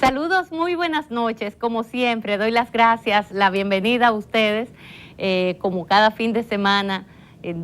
Saludos, muy buenas noches. Como siempre, doy las gracias, la bienvenida a ustedes, como cada fin de semana,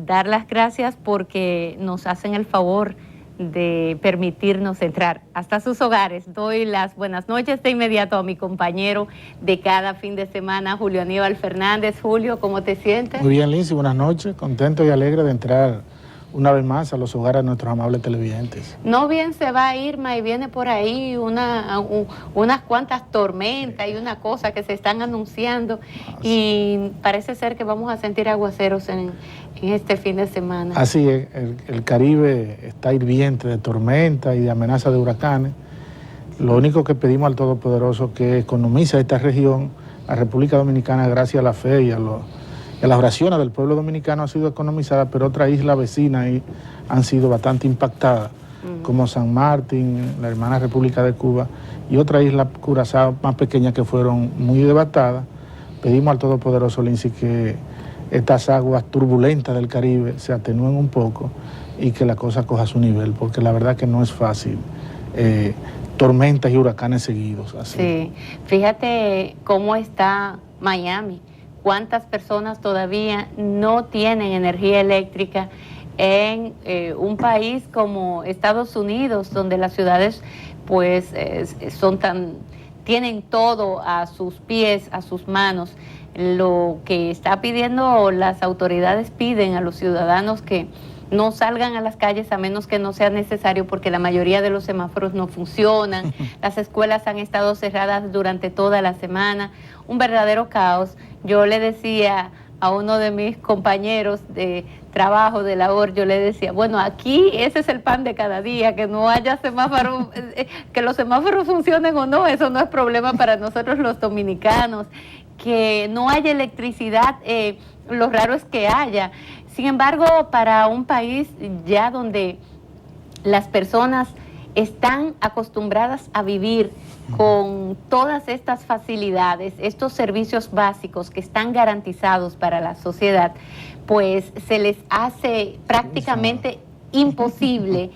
dar las gracias porque nos hacen el favor de permitirnos entrar hasta sus hogares. Doy las buenas noches de inmediato a mi compañero de cada fin de semana, Julio Aníbal Fernández. Julio, ¿cómo te sientes? Muy bien, Lindsay, buenas noches. Contento y alegre de entrar una vez más a los hogares de nuestros amables televidentes. No bien se va Irma y viene por ahí unas cuantas tormentas y una cosa que se están anunciando y parece ser que vamos a sentir aguaceros en este fin de semana. Así es, el Caribe está hirviente de tormentas y de amenazas de huracanes. Lo único que pedimos al Todopoderoso que economice esta región, la República Dominicana, gracias a la fe y a las oraciones del pueblo dominicano ha sido economizada, pero otras islas vecinas han sido bastante impactadas, como San Martín, la hermana República de Cuba, y otras islas Curazao más pequeñas que fueron muy devastadas. Pedimos al Todopoderoso, Lindsay, que estas aguas turbulentas del Caribe se atenúen un poco y que la cosa coja su nivel, porque la verdad que no es fácil. Tormentas y huracanes seguidos. Así. Sí, fíjate cómo está Miami. ¿Cuántas personas todavía no tienen energía eléctrica en un país como Estados Unidos, donde las ciudades pues tienen todo a sus pies, a sus manos? Lo que está pidiendo las autoridades, piden a los ciudadanos que no salgan a las calles a menos que no sea necesario, porque la mayoría de los semáforos no funcionan, las escuelas han estado cerradas durante toda la semana, un verdadero caos. Yo le decía a uno de mis compañeros de trabajo, de labor, yo le decía, bueno, aquí ese es el pan de cada día, que no haya semáforos, que los semáforos funcionen o no, eso no es problema para nosotros los dominicanos, que no haya electricidad, lo raro es que haya. Sin embargo, para un país ya donde las personas están acostumbradas a vivir con todas estas facilidades, estos servicios básicos que están garantizados para la sociedad, pues se les hace prácticamente imposible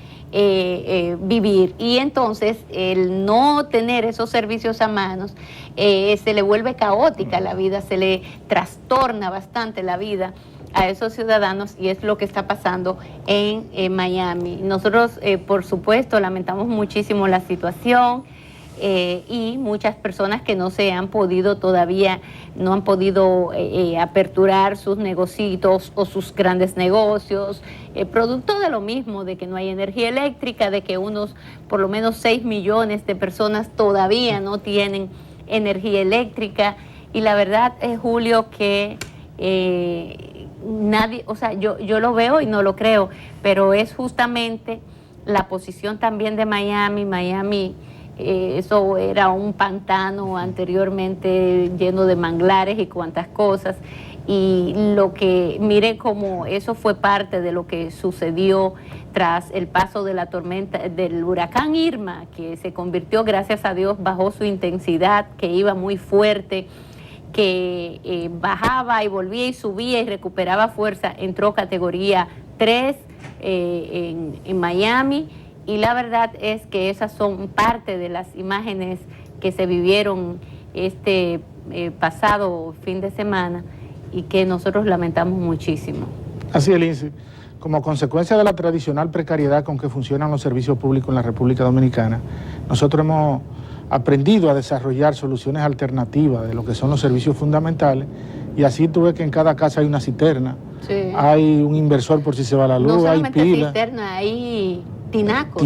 vivir, y entonces el no tener esos servicios a manos se le vuelve caótica la vida, se le trastorna bastante la vida a esos ciudadanos, y es lo que está pasando en Miami. Nosotros, por supuesto, lamentamos muchísimo la situación y muchas personas que no se han podido todavía, no han podido aperturar sus negocios o sus grandes negocios, producto de lo mismo, de que no hay energía eléctrica, de que por lo menos 6 millones de personas todavía no tienen energía eléctrica. Y la verdad, Julio, que nadie, o sea, yo lo veo y no lo creo, pero es justamente la posición también de Miami. Eso era un pantano anteriormente lleno de manglares y cuantas cosas, y mire cómo eso fue parte de lo que sucedió tras el paso de la tormenta del huracán Irma, que se convirtió, gracias a Dios, bajó su intensidad, que iba muy fuerte, que bajaba y volvía y subía y recuperaba fuerza, entró categoría 3 en Miami. Y la verdad es que esas son parte de las imágenes que se vivieron este pasado fin de semana y que nosotros lamentamos muchísimo. Así es, Lindsay. Como consecuencia de la tradicional precariedad con que funcionan los servicios públicos en la República Dominicana, nosotros hemos aprendido a desarrollar soluciones alternativas de lo que son los servicios fundamentales, y así tú ves que en cada casa hay una cisterna, sí, hay un inversor por si se va la luz, no hay pila, cisterna, hay tinacos.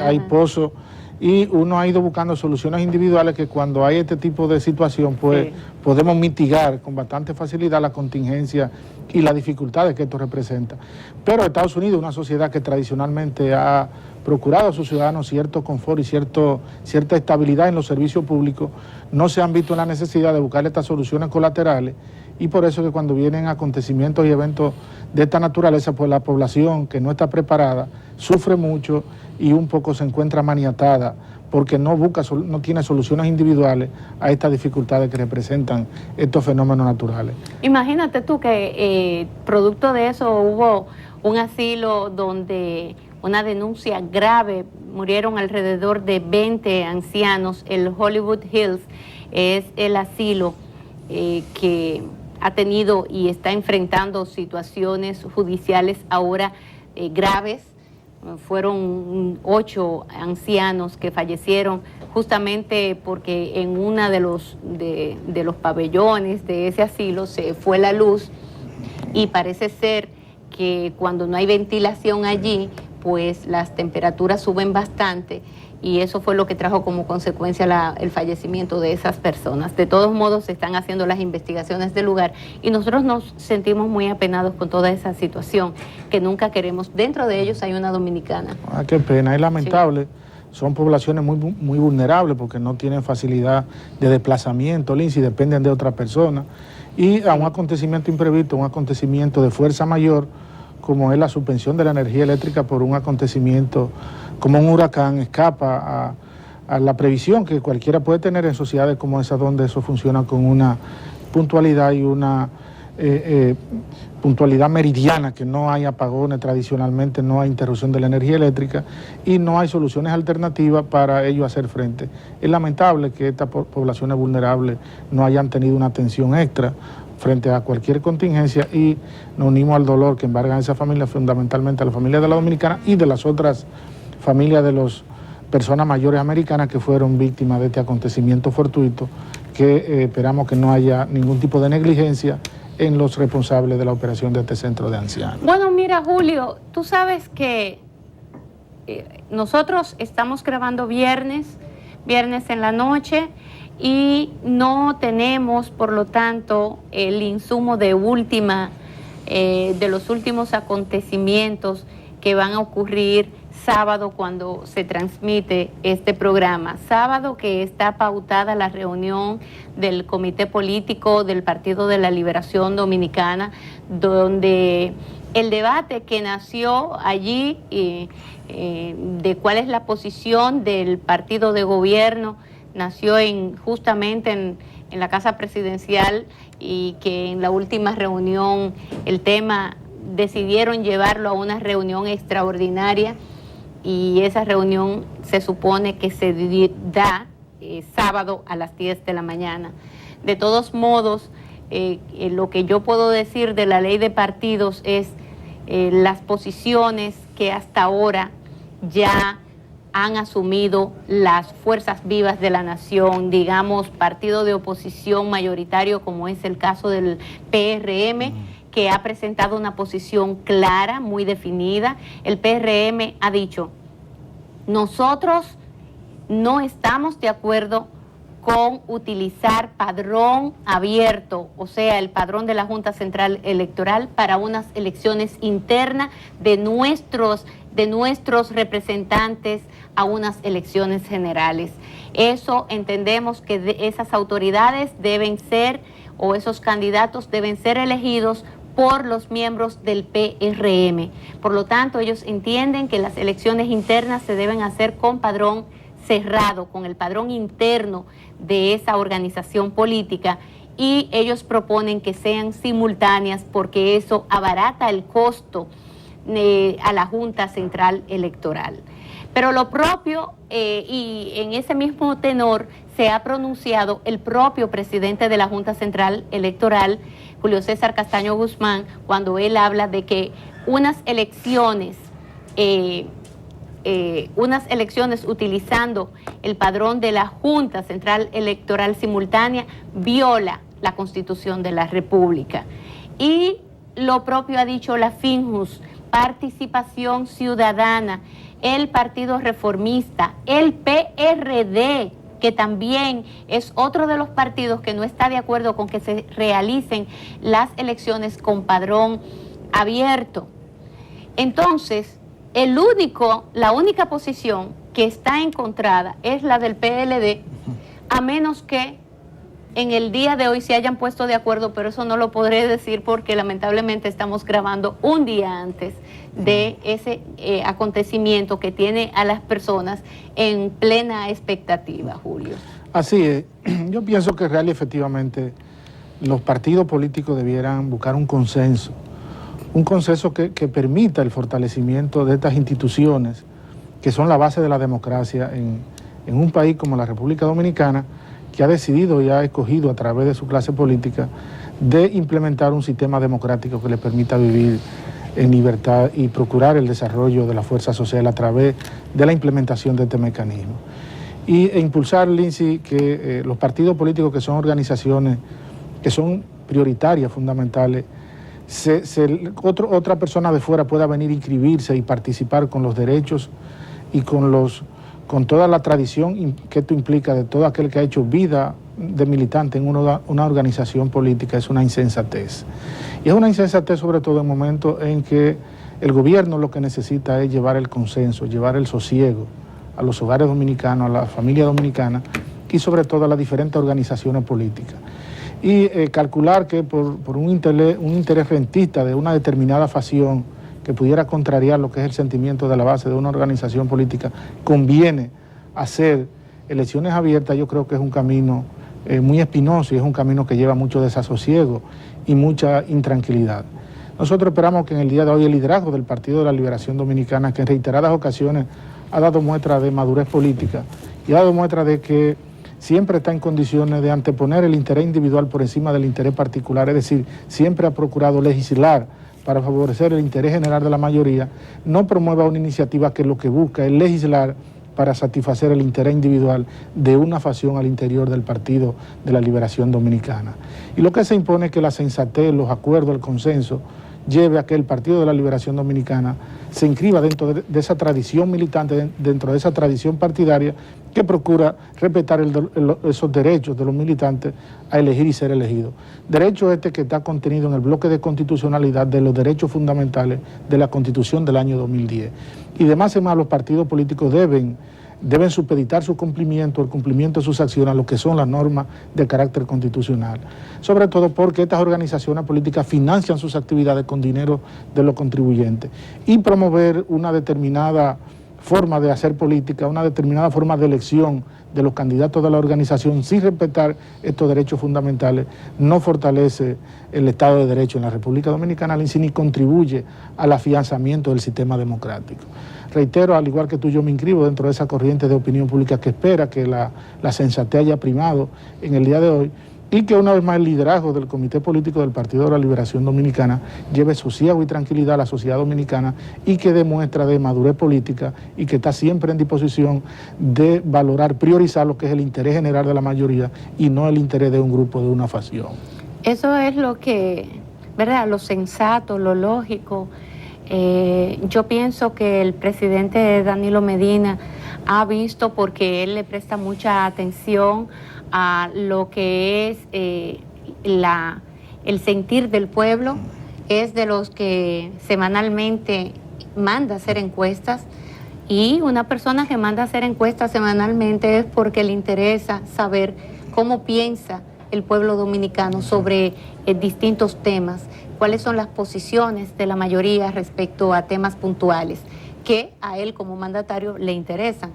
Hay pozos, y uno ha ido buscando soluciones individuales que cuando hay este tipo de situación, pues sí, podemos mitigar con bastante facilidad la contingencia y las dificultades que esto representa. Pero Estados Unidos es una sociedad que tradicionalmente ha procurado a sus ciudadanos cierto confort y cierta estabilidad en los servicios públicos. No se han visto en la necesidad de buscar estas soluciones colaterales, y por eso que cuando vienen acontecimientos y eventos de esta naturaleza, pues la población que no está preparada sufre mucho y un poco se encuentra maniatada porque no tiene soluciones individuales a estas dificultades que representan estos fenómenos naturales. Imagínate tú que producto de eso hubo un asilo donde una denuncia grave. Murieron alrededor de 20 ancianos. El Hollywood Hills es el asilo que ha tenido y está enfrentando situaciones judiciales ahora graves. Fueron 8 ancianos que fallecieron justamente porque en una de los pabellones de ese asilo se fue la luz, y parece ser que cuando no hay ventilación allí, pues las temperaturas suben bastante, y eso fue lo que trajo como consecuencia el fallecimiento de esas personas. De todos modos, se están haciendo las investigaciones del lugar y nosotros nos sentimos muy apenados con toda esa situación que nunca queremos. Dentro de ellos hay una dominicana. Ah, qué pena, es lamentable. Sí. Son poblaciones muy vulnerables porque no tienen facilidad de desplazamiento, Lindsay, dependen de otra persona. Y a un acontecimiento imprevisto, un acontecimiento de fuerza mayor, como es la suspensión de la energía eléctrica por un acontecimiento como un huracán, escapa a la previsión que cualquiera puede tener en sociedades como esas, donde eso funciona con una puntualidad y una puntualidad meridiana, que no hay apagones tradicionalmente, no hay interrupción de la energía eléctrica y no hay soluciones alternativas para ello hacer frente. Es lamentable que estas poblaciones vulnerables no hayan tenido una atención extra frente a cualquier contingencia, y nos unimos al dolor que embargan a esa familia, fundamentalmente a la familia de la dominicana y de las otras familias de las personas mayores americanas que fueron víctimas de este acontecimiento fortuito, que esperamos que no haya ningún tipo de negligencia en los responsables de la operación de este centro de ancianos. Bueno, mira, Julio, tú sabes que nosotros estamos grabando viernes en la noche, y no tenemos, por lo tanto, el insumo de los últimos acontecimientos que van a ocurrir sábado cuando se transmite este programa. Sábado que está pautada la reunión del Comité Político del Partido de la Liberación Dominicana, donde el debate que nació allí de cuál es la posición del partido de gobierno nació justamente en la Casa Presidencial, y que en la última reunión el tema decidieron llevarlo a una reunión extraordinaria, y esa reunión se supone que se da sábado a las 10 de la mañana. De todos modos, lo que yo puedo decir de la ley de partidos es las posiciones que hasta ahora ya han asumido las fuerzas vivas de la nación, digamos, partido de oposición mayoritario, como es el caso del PRM, que ha presentado una posición clara, muy definida. El PRM ha dicho: nosotros no estamos de acuerdo con utilizar padrón abierto, o sea, el padrón de la Junta Central Electoral, para unas elecciones internas de nuestros representantes a unas elecciones generales. Eso entendemos que esas autoridades deben ser, o esos candidatos deben ser elegidos por los miembros del PRM. Por lo tanto, ellos entienden que las elecciones internas se deben hacer con padrón cerrado, con el padrón interno de esa organización política, y ellos proponen que sean simultáneas porque eso abarata el costo a la Junta Central Electoral. Pero lo propio, y en ese mismo tenor, se ha pronunciado el propio presidente de la Junta Central Electoral, Julio César Castaño Guzmán, cuando él habla de que unas elecciones utilizando el padrón de la Junta Central Electoral simultánea viola la Constitución de la República. Y lo propio ha dicho la FINJUS, Participación Ciudadana, el Partido Reformista, el PRD, que también es otro de los partidos que no está de acuerdo con que se realicen las elecciones con padrón abierto. Entonces, la única posición que está encontrada es la del PLD, a menos que en el día de hoy se hayan puesto de acuerdo, pero eso no lo podré decir porque lamentablemente estamos grabando un día antes de ese acontecimiento que tiene a las personas en plena expectativa, Julio. Así es. Yo pienso que real y efectivamente los partidos políticos debieran buscar un consenso un consenso que permita el fortalecimiento de estas instituciones que son la base de la democracia en un país como la República Dominicana, que ha decidido y ha escogido a través de su clase política de implementar un sistema democrático que le permita vivir en libertad y procurar el desarrollo de la fuerza social a través de la implementación de este mecanismo. E impulsar, Lindsay, que los partidos políticos, que son organizaciones que son prioritarias, fundamentales, otra persona de fuera pueda venir a inscribirse y participar con los derechos y con toda la tradición que esto implica de todo aquel que ha hecho vida de militante en una organización política. Es una insensatez. Y es una insensatez sobre todo en momentos en que el gobierno lo que necesita es llevar el consenso, llevar el sosiego a los hogares dominicanos, a la familia dominicana y sobre todo a las diferentes organizaciones políticas. Y calcular que por un interés rentista de una determinada facción que pudiera contrariar lo que es el sentimiento de la base de una organización política, conviene hacer elecciones abiertas, yo creo que es un camino muy espinoso y es un camino que lleva mucho desasosiego y mucha intranquilidad. Nosotros esperamos que en el día de hoy el liderazgo del Partido de la Liberación Dominicana, que en reiteradas ocasiones ha dado muestra de madurez política y ha dado muestra de que siempre está en condiciones de anteponer el interés individual por encima del interés particular, es decir, siempre ha procurado legislar para favorecer el interés general de la mayoría, no promueva una iniciativa que lo que busca es legislar para satisfacer el interés individual de una facción al interior del Partido de la Liberación Dominicana. Y lo que se impone es que la sensatez, los acuerdos, el consenso, lleve a que el Partido de la Liberación Dominicana se inscriba dentro de esa tradición militante, dentro de esa tradición partidaria que procura respetar esos derechos de los militantes a elegir y ser elegidos. Derecho este que está contenido en el bloque de constitucionalidad de los derechos fundamentales de la Constitución del año 2010. Y demás y más, los partidos políticos deben supeditar su cumplimiento, el cumplimiento de sus acciones a lo que son las normas de carácter constitucional. Sobre todo porque estas organizaciones políticas financian sus actividades con dinero de los contribuyentes. Y promover una determinada forma de hacer política, una determinada forma de elección de los candidatos de la organización sin respetar estos derechos fundamentales no fortalece el Estado de Derecho en la República Dominicana ni contribuye al afianzamiento del sistema democrático. Reitero, al igual que tú, yo me inscribo dentro de esa corriente de opinión pública que espera que la sensatez haya primado en el día de hoy y que una vez más el liderazgo del Comité Político del Partido de la Liberación Dominicana lleve sosiego y tranquilidad a la sociedad dominicana y que demuestra de madurez política y que está siempre en disposición de valorar, priorizar lo que es el interés general de la mayoría y no el interés de un grupo, de una facción. Eso es lo que, ¿verdad?, lo sensato, lo lógico. Yo pienso que el presidente Danilo Medina ha visto, porque él le presta mucha atención a lo que es el sentir del pueblo, es de los que semanalmente manda hacer encuestas, y una persona que manda hacer encuestas semanalmente es porque le interesa saber cómo piensa el pueblo dominicano sobre distintos temas, cuáles son las posiciones de la mayoría respecto a temas puntuales que a él como mandatario le interesan.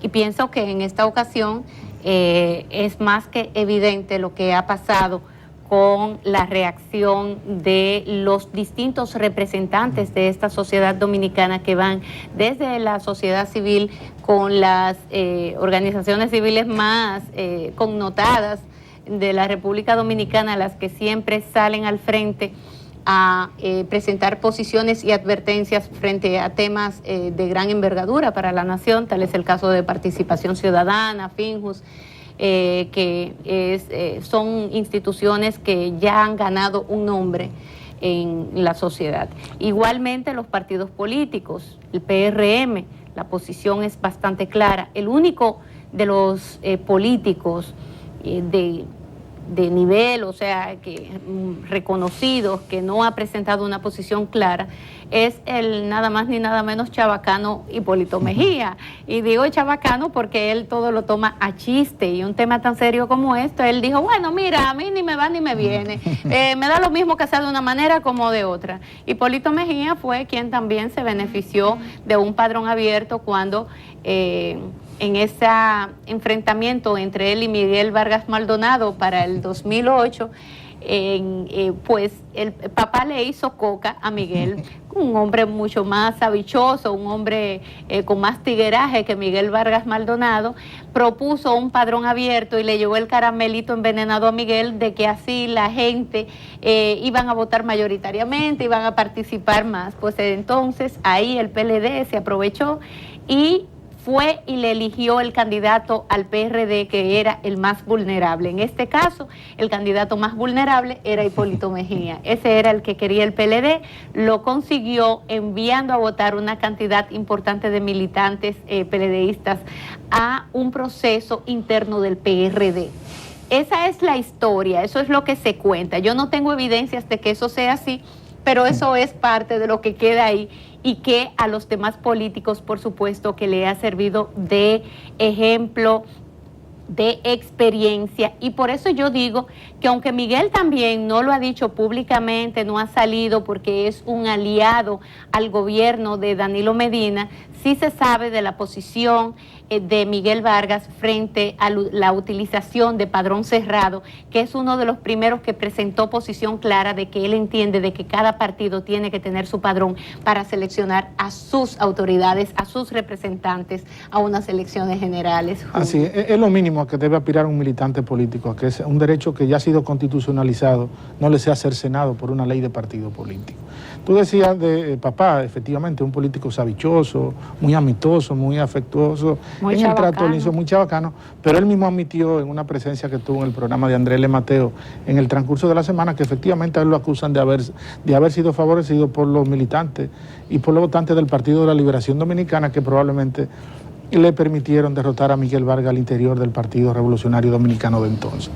Y pienso que en esta ocasión es más que evidente lo que ha pasado con la reacción de los distintos representantes de esta sociedad dominicana que van desde la sociedad civil con las organizaciones civiles más connotadas de la República Dominicana, las que siempre salen al frente a presentar posiciones y advertencias frente a temas de gran envergadura para la nación. Tal es el caso de Participación Ciudadana, Finjus, que son instituciones que ya han ganado un nombre en la sociedad. Igualmente los partidos políticos, el PRM, la posición es bastante clara. El único de los políticos de nivel, o sea, que reconocidos, que no ha presentado una posición clara, es el nada más ni nada menos chabacano Hipólito Mejía. Y digo chabacano porque él todo lo toma a chiste, y un tema tan serio como esto, él dijo, bueno, mira, a mí ni me va ni me viene, me da lo mismo que sea de una manera como de otra. Hipólito Mejía fue quien también se benefició de un padrón abierto cuando en ese enfrentamiento entre él y Miguel Vargas Maldonado para el 2008, pues el papá le hizo coca a Miguel, un hombre mucho más habichoso, un hombre con más tigueraje que Miguel Vargas Maldonado, propuso un padrón abierto y le llevó el caramelito envenenado a Miguel de que así la gente iban a votar mayoritariamente, iban a participar más. Pues entonces ahí el PLD se aprovechó y fue y le eligió el candidato al PRD que era el más vulnerable. En este caso, el candidato más vulnerable era Hipólito Mejía. Ese era el que quería el PLD, lo consiguió enviando a votar una cantidad importante de militantes PLDistas a un proceso interno del PRD. Esa es la historia, eso es lo que se cuenta. Yo no tengo evidencias de que eso sea así, pero eso es parte de lo que queda ahí y que a los demás políticos, por supuesto, que le ha servido de ejemplo, de experiencia. Y por eso yo digo que aunque Miguel también no lo ha dicho públicamente, no ha salido porque es un aliado al gobierno de Danilo Medina, sí se sabe de la posición de Miguel Vargas frente a la utilización de padrón cerrado, que es uno de los primeros que presentó posición clara de que él entiende de que cada partido tiene que tener su padrón para seleccionar a sus autoridades, a sus representantes a unas elecciones generales. Así es lo mínimo a que debe aspirar un militante político, a que es un derecho que ya ha sido constitucionalizado, no le sea cercenado por una ley de partido político. Tú decías de papá, efectivamente, un político sabichoso, muy amistoso, muy afectuoso, muy en chabacano. El trato liso, muy chabacano, pero él mismo admitió en una presencia que tuvo en el programa de Andrés L. Mateo en el transcurso de la semana que efectivamente a él lo acusan de haber sido favorecido por los militantes y por los votantes del Partido de la Liberación Dominicana que probablemente le permitieron derrotar a Miguel Vargas al interior del Partido Revolucionario Dominicano de entonces.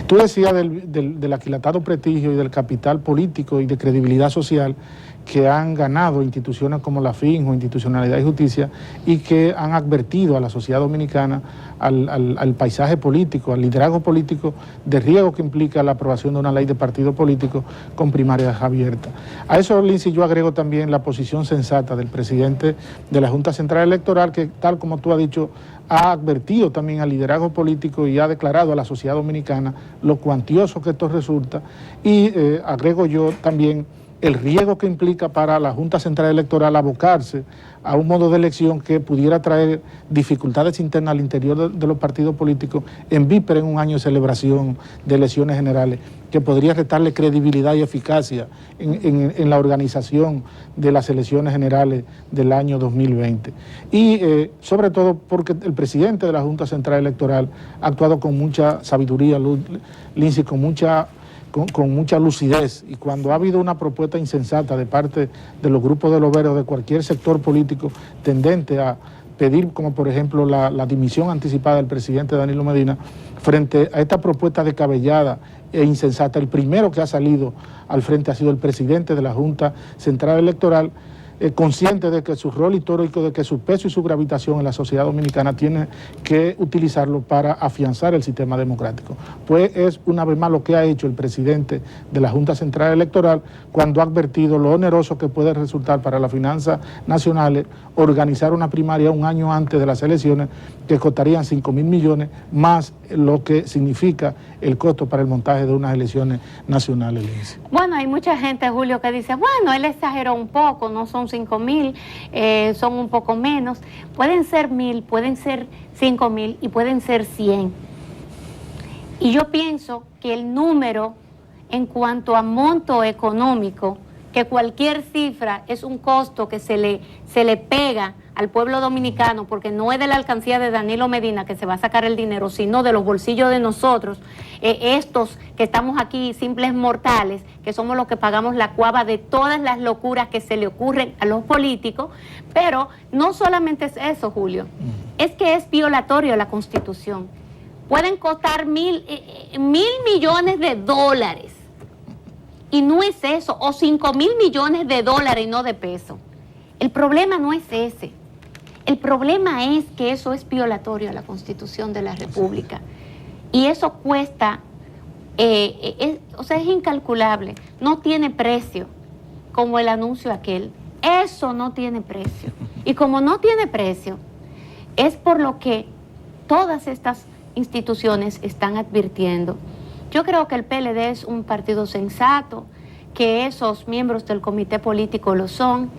Tú decías del aquilatado prestigio y del capital político y de credibilidad social que han ganado instituciones como la FINJO, Institucionalidad y Justicia, y que han advertido a la sociedad dominicana, al paisaje político, al liderazgo político, de riesgo que implica la aprobación de una ley de partido político con primarias abiertas. A eso, Lindsay, yo agrego también la posición sensata del presidente de la Junta Central Electoral, que tal como tú has dicho, ha advertido también al liderazgo político y ha declarado a la sociedad dominicana lo cuantioso que esto resulta, y agrego yo también el riesgo que implica para la Junta Central Electoral abocarse a un modo de elección que pudiera traer dificultades internas al interior de los partidos políticos en víspera en un año de celebración de elecciones generales, que podría restarle credibilidad y eficacia en la organización de las elecciones generales del año 2020. Y sobre todo porque el presidente de la Junta Central Electoral ha actuado con mucha sabiduría, Lindsay, con mucha lucidez, y cuando ha habido una propuesta insensata de parte de los grupos de loberos de cualquier sector político tendente a pedir, como por ejemplo la dimisión anticipada del presidente Danilo Medina, frente a esta propuesta descabellada e insensata, el primero que ha salido al frente ha sido el presidente de la Junta Central Electoral, consciente de que su rol histórico, de que su peso y su gravitación en la sociedad dominicana tiene que utilizarlo para afianzar el sistema democrático. Pues es una vez más lo que ha hecho el presidente de la Junta Central Electoral cuando ha advertido lo oneroso que puede resultar para las finanzas nacionales organizar una primaria un año antes de las elecciones que costarían 5.000 millones más lo que significa el costo para el montaje de unas elecciones nacionales. Bueno, hay mucha gente, Julio, que dice, bueno, él exageró un poco, no son 5.000, son un poco menos. Pueden ser 1.000, pueden ser 5.000 y pueden ser 100. Y yo pienso que el número en cuanto a monto económico, que cualquier cifra es un costo que se le pega al pueblo dominicano, porque no es de la alcancía de Danilo Medina que se va a sacar el dinero, sino de los bolsillos de nosotros, estos que estamos aquí, simples mortales, que somos los que pagamos la cuava de todas las locuras que se le ocurren a los políticos. Pero no solamente es eso, Julio, es que es violatorio a la Constitución. Pueden costar mil millones de dólares, y no es eso, o 5.000 millones de dólares y no de pesos. El problema no es ese. El problema es que eso es violatorio a la Constitución de la República. Y eso cuesta, es incalculable. No tiene precio, como el anuncio aquel. Eso no tiene precio. Y como no tiene precio, es por lo que todas estas instituciones están advirtiendo Yo creo que el PLD es un partido sensato, que esos miembros del comité político lo son,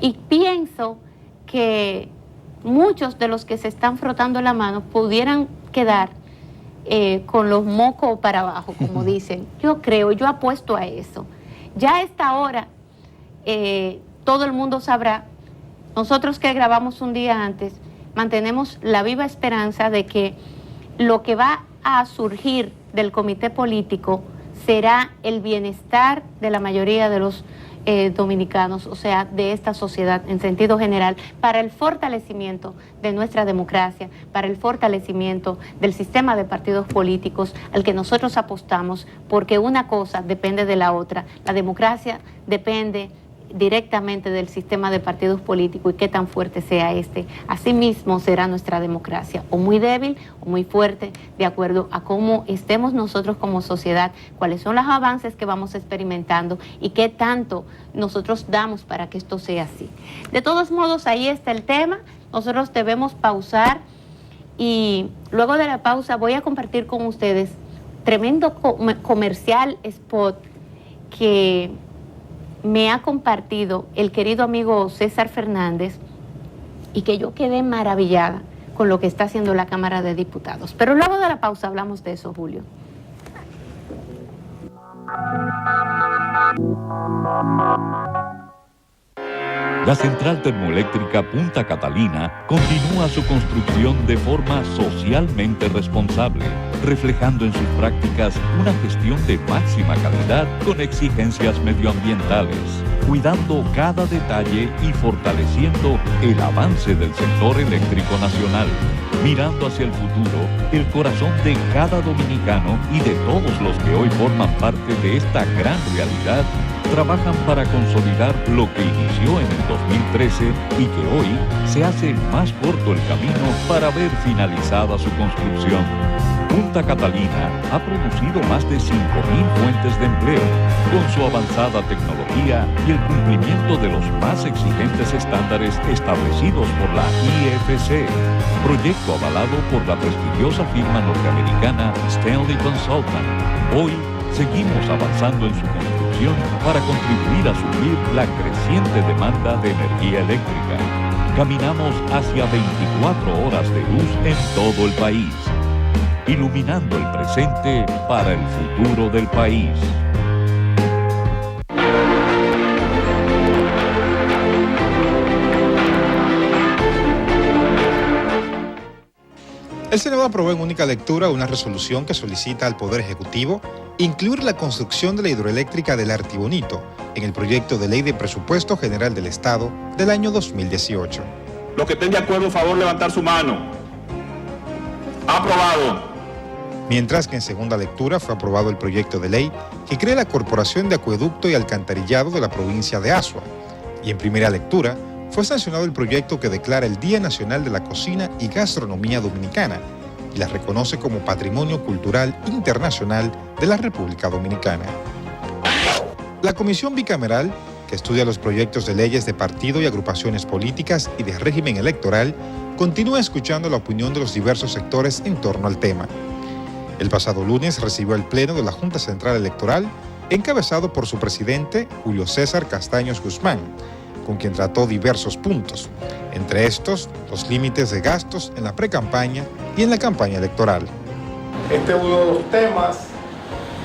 y pienso que muchos de los que se están frotando la mano pudieran quedar con los mocos para abajo, como dicen. Yo apuesto a eso. Ya a esta hora todo el mundo sabrá, nosotros que grabamos un día antes, mantenemos la viva esperanza de que lo que va a surgir del comité político será el bienestar de la mayoría de los dominicanos, o sea, de esta sociedad en sentido general, para el fortalecimiento de nuestra democracia, para el fortalecimiento del sistema de partidos políticos al que nosotros apostamos, porque una cosa depende de la otra. La democracia depende directamente del sistema de partidos políticos y qué tan fuerte sea este. Asimismo será nuestra democracia, o muy débil o muy fuerte, de acuerdo a cómo estemos nosotros como sociedad, cuáles son los avances que vamos experimentando y qué tanto nosotros damos para que esto sea así. De todos modos, ahí está el tema. Nosotros debemos pausar y luego de la pausa voy a compartir con ustedes tremendo comercial spot que me ha compartido el querido amigo César Fernández y que yo quedé maravillada con lo que está haciendo la Cámara de Diputados. Pero luego de la pausa hablamos de eso, Julio. La central termoeléctrica Punta Catalina continúa su construcción de forma socialmente responsable, reflejando en sus prácticas una gestión de máxima calidad con exigencias medioambientales, cuidando cada detalle y fortaleciendo el avance del sector eléctrico nacional. Mirando hacia el futuro, el corazón de cada dominicano y de todos los que hoy forman parte de esta gran realidad trabajan para consolidar lo que inició en el 2013 y que hoy se hace más corto el camino para ver finalizada su construcción. Punta Catalina ha producido más de 5.000 fuentes de empleo, con su avanzada tecnología y el cumplimiento de los más exigentes estándares establecidos por la IFC, proyecto avalado por la prestigiosa firma norteamericana Stanley Consultant. Hoy seguimos avanzando en su construcción para contribuir a suplir la creciente demanda de energía eléctrica. Caminamos hacia 24 horas de luz en todo el país, iluminando el presente para el futuro del país. El Senado aprobó en única lectura una resolución que solicita al Poder Ejecutivo incluir la construcción de la hidroeléctrica del Artibonito en el proyecto de ley de presupuesto general del Estado del año 2018. Los que estén de acuerdo, favor, levantar su mano. Aprobado. Mientras que en segunda lectura fue aprobado el proyecto de ley que crea la Corporación de Acueducto y Alcantarillado de la provincia de Azua. Y en primera lectura fue sancionado el proyecto que declara el Día Nacional de la Cocina y Gastronomía Dominicana y la reconoce como Patrimonio Cultural Internacional de la República Dominicana. La Comisión Bicameral, que estudia los proyectos de leyes de partido y agrupaciones políticas y de régimen electoral, continúa escuchando la opinión de los diversos sectores en torno al tema. El pasado lunes recibió el Pleno de la Junta Central Electoral, encabezado por su presidente, Julio César Castaños Guzmán, con quien trató diversos puntos, entre estos los límites de gastos en la precampaña y en la campaña electoral. Este es uno de los temas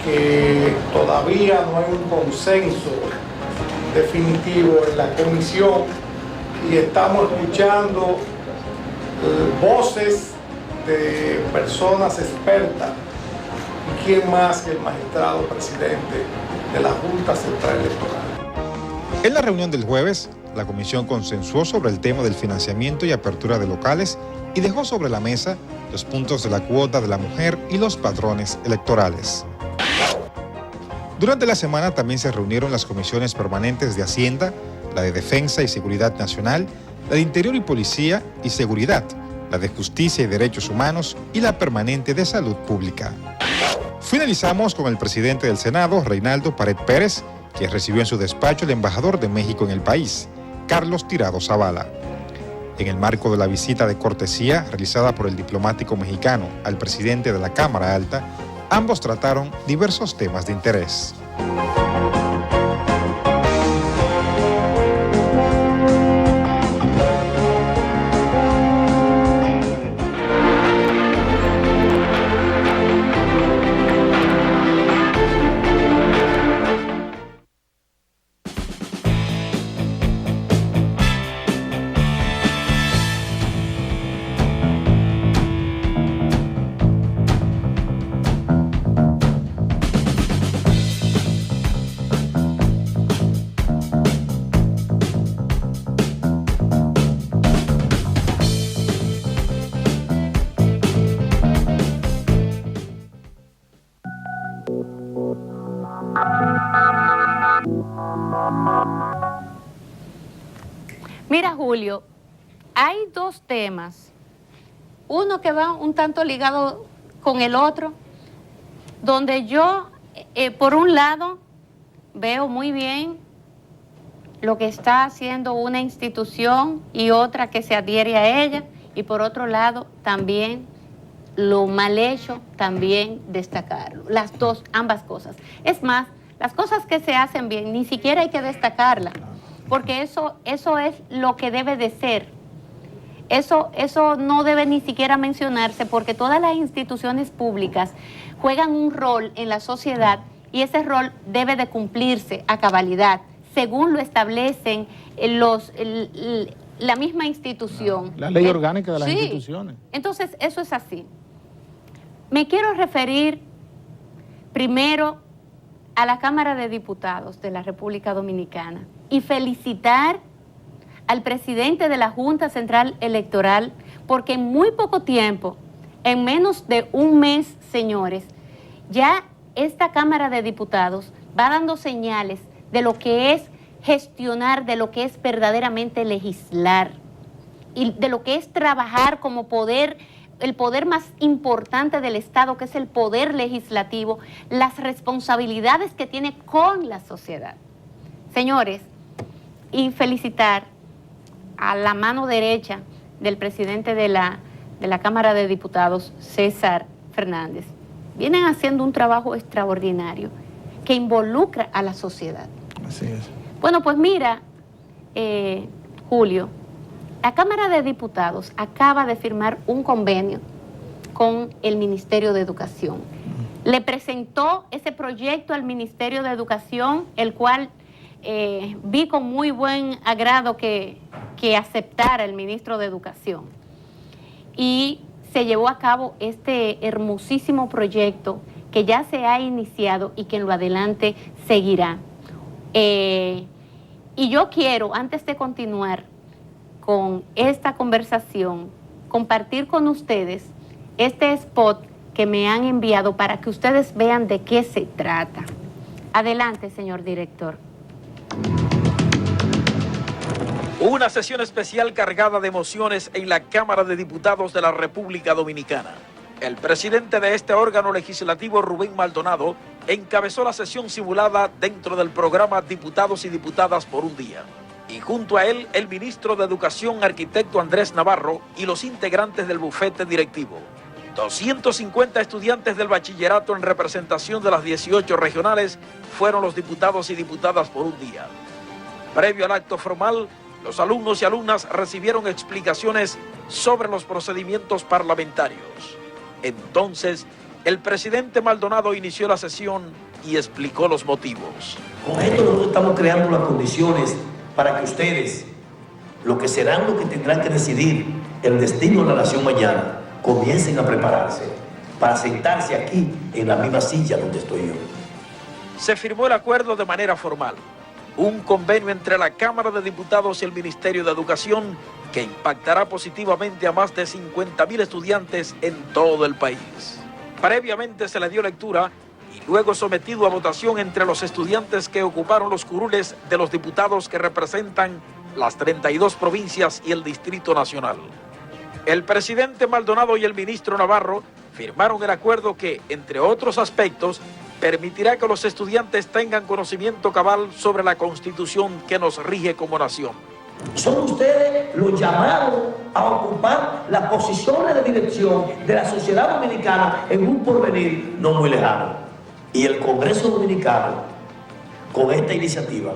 que todavía no hay un consenso definitivo en la comisión y estamos escuchando voces de personas expertas. ¿Y quién más que el magistrado presidente de la Junta Central Electoral? En la reunión del jueves, la comisión consensuó sobre el tema del financiamiento y apertura de locales y dejó sobre la mesa los puntos de la cuota de la mujer y los padrones electorales. Durante la semana también se reunieron las comisiones permanentes de Hacienda, la de Defensa y Seguridad Nacional, la de Interior y Policía y Seguridad, la de Justicia y Derechos Humanos y la permanente de Salud Pública. Finalizamos con el presidente del Senado, Reinaldo Pared Pérez, que recibió en su despacho al embajador de México en el país, Carlos Tirado Zavala. En el marco de la visita de cortesía realizada por el diplomático mexicano al presidente de la Cámara Alta, Ambos trataron diversos temas de interés. Mira, Julio, hay dos temas, uno que va un tanto ligado con el otro, donde yo, por un lado, veo muy bien lo que está haciendo una institución y otra que se adhiere a ella, y por otro lado, también lo mal hecho, también destacarlo. Las dos, ambas cosas. Es más, las cosas que se hacen bien, ni siquiera hay que destacarlas, porque eso es lo que debe de ser. Eso no debe ni siquiera mencionarse, porque todas las instituciones públicas juegan un rol en la sociedad y ese rol debe de cumplirse a cabalidad, según lo establecen la misma institución. La ley orgánica de las sí, instituciones. Entonces, eso es así. Me quiero referir primero a la Cámara de Diputados de la República Dominicana y felicitar al presidente de la Junta Central Electoral, porque en muy poco tiempo, en menos de un mes, señores, ya esta Cámara de Diputados va dando señales de lo que es gestionar, de lo que es verdaderamente legislar y de lo que es trabajar como poder, el poder más importante del Estado, que es el poder legislativo, las responsabilidades que tiene con la sociedad. Señores, y felicitar a la mano derecha del presidente de la Cámara de Diputados, César Fernández. Vienen haciendo un trabajo extraordinario que involucra a la sociedad. Así es. Bueno, pues mira, Julio, la Cámara de Diputados acaba de firmar un convenio con el Ministerio de Educación. Le presentó ese proyecto al Ministerio de Educación, el cual vi con muy buen agrado que aceptara el ministro de Educación. Y se llevó a cabo este hermosísimo proyecto que ya se ha iniciado y que en lo adelante seguirá. Y yo quiero, antes de continuar con esta conversación, compartir con ustedes este spot que me han enviado para que ustedes vean de qué se trata. Adelante, señor director. Una sesión especial cargada de emociones en la Cámara de Diputados de la República Dominicana. El presidente de este órgano legislativo, Rubén Maldonado, encabezó la sesión simulada dentro del programa Diputados y Diputadas por un Día. Y junto a él, el ministro de Educación, arquitecto Andrés Navarro, y los integrantes del bufete directivo. 250 estudiantes del bachillerato en representación de las 18 regionales fueron los diputados y diputadas por un día. Previo al acto formal, los alumnos y alumnas recibieron explicaciones sobre los procedimientos parlamentarios. Entonces, el presidente Maldonado inició la sesión y explicó los motivos. Con esto nosotros estamos creando las condiciones para que ustedes, lo que serán, lo que tendrán que decidir el destino de la nación mañana, comiencen a prepararse para sentarse aquí en la misma silla donde estoy yo. Se firmó el acuerdo de manera formal. Un convenio entre la Cámara de Diputados y el Ministerio de Educación que impactará positivamente a más de 50.000 estudiantes en todo el país. Previamente se le dio lectura y luego sometido a votación entre los estudiantes que ocuparon los curules de los diputados que representan las 32 provincias y el Distrito Nacional. El presidente Maldonado y el ministro Navarro firmaron el acuerdo que, entre otros aspectos, permitirá que los estudiantes tengan conocimiento cabal sobre la Constitución que nos rige como nación. Son ustedes los llamados a ocupar las posiciones de dirección de la sociedad dominicana en un porvenir no muy lejano. Y el Congreso Dominicano, con esta iniciativa,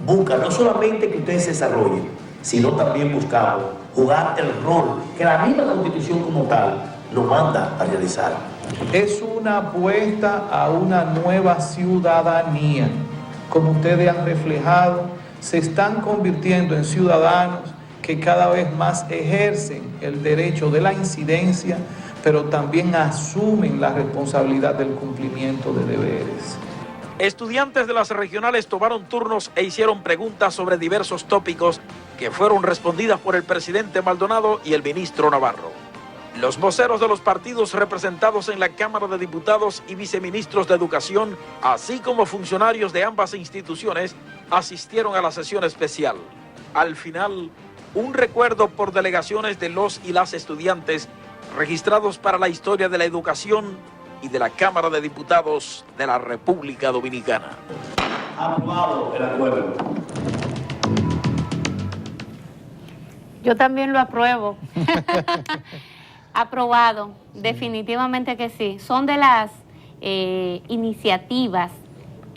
busca no solamente que ustedes se desarrollen, sino también buscamos jugar el rol que la misma Constitución como tal nos manda a realizar. Es una apuesta a una nueva ciudadanía. Como ustedes han reflejado, se están convirtiendo en ciudadanos que cada vez más ejercen el derecho de la incidencia, pero también asumen la responsabilidad del cumplimiento de deberes. Estudiantes de las regionales tomaron turnos e hicieron preguntas sobre diversos tópicos que fueron respondidas por el presidente Maldonado y el ministro Navarro. Los voceros de los partidos representados en la Cámara de Diputados y viceministros de Educación, así como funcionarios de ambas instituciones, asistieron a la sesión especial. Al final, un recuerdo por delegaciones de los y las estudiantes registrados para la historia de la educación y de la Cámara de Diputados de la República Dominicana. Aprobado el acuerdo. Yo también lo apruebo. Aprobado, definitivamente que sí. Son de las iniciativas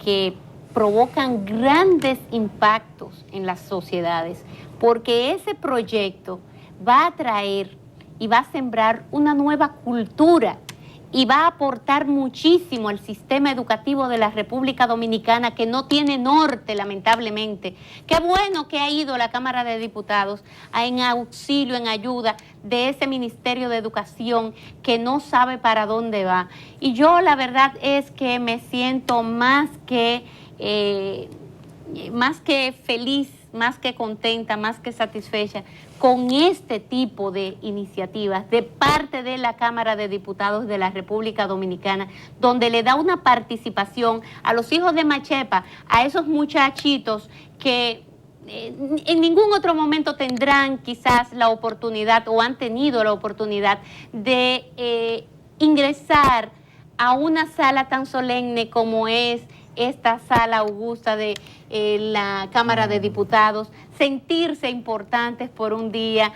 que provocan grandes impactos en las sociedades, porque ese proyecto va a traer y va a sembrar una nueva cultura y va a aportar muchísimo al sistema educativo de la República Dominicana, que no tiene norte, lamentablemente. Qué bueno que ha ido la Cámara de Diputados en auxilio, en ayuda de ese Ministerio de Educación que no sabe para dónde va. Y yo la verdad es que me siento más que feliz, más que contenta, más que satisfecha con este tipo de iniciativas de parte de la Cámara de Diputados de la República Dominicana, donde le da una participación a los hijos de Machepa, a esos muchachitos que en ningún otro momento tendrán quizás la oportunidad o han tenido la oportunidad de ingresar a una sala tan solemne como es esta sala augusta de la Cámara de Diputados, sentirse importantes por un día,